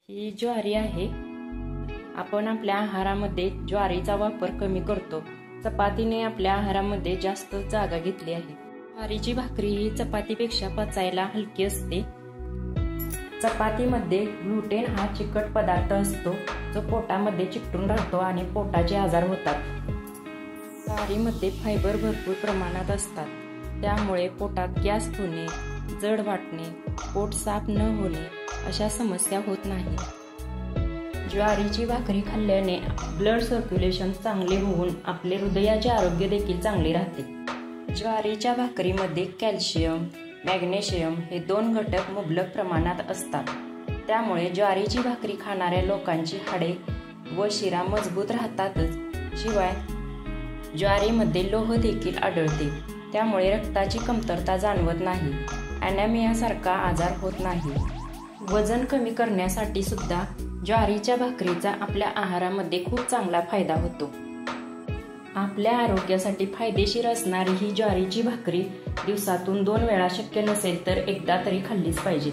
ही ज्वारी आहे। आपण आपल्या आहारामध्ये ज्वारीचा वापर कमी करतो। चपातीने आपल्या आहारामध्ये जास्त जागा घेतली आहे। ज्वारीची भाकरी ही चपातीपेक्षा पचायला हलकी असते। चपातीमध्ये ग्लुटेन हा चिकट पदार्थ असतो जो पोटामध्ये चिकटून राहतो आणि पोटाचे आजार होतात। ज्वारीमध्ये फायबर भरपूर प्रमाणात असतात, त्यामुळे पोटात गॅस होणे, जड वाटणे, पोट साफ न होणे अशा समस्या होत नाही। ज्वारीची भाकरी खाल्ल्याने ब्लड सर्क्युलेशन चांगले होऊन आपले हृदयाचे आरोग्य देखील चांगले राहते। ज्वारीच्या भाकरीमध्ये कॅल्शियम, मॅग्नेशियम हे 2 घटक मुबलक प्रमाणात असतात, त्यामुळे ज्वारीची भाकरी खाणाऱ्या लोकांची हाडे व शिरा मजबूत राहतातच, शिवाय ज्वारीमध्ये लोह देखील आढळते, त्यामुळे रक्ताची कमतरता जाणवत नाही, ॲनेमिया सारखा आजार होत नाही। वजन कमी करण्यासाठी सुद्धा ज्वारीच्या भाकरीचा आपल्या आहारामध्ये खूप चांगला फायदा होतो। आपल्या आरोग्यासाठी फायदेशीर असणारी ही ज्वारीची भाकरी दिवसातून 2 वेळा, शक्य नसेल तर एकदा तरी खाल्लीच पाहिजे।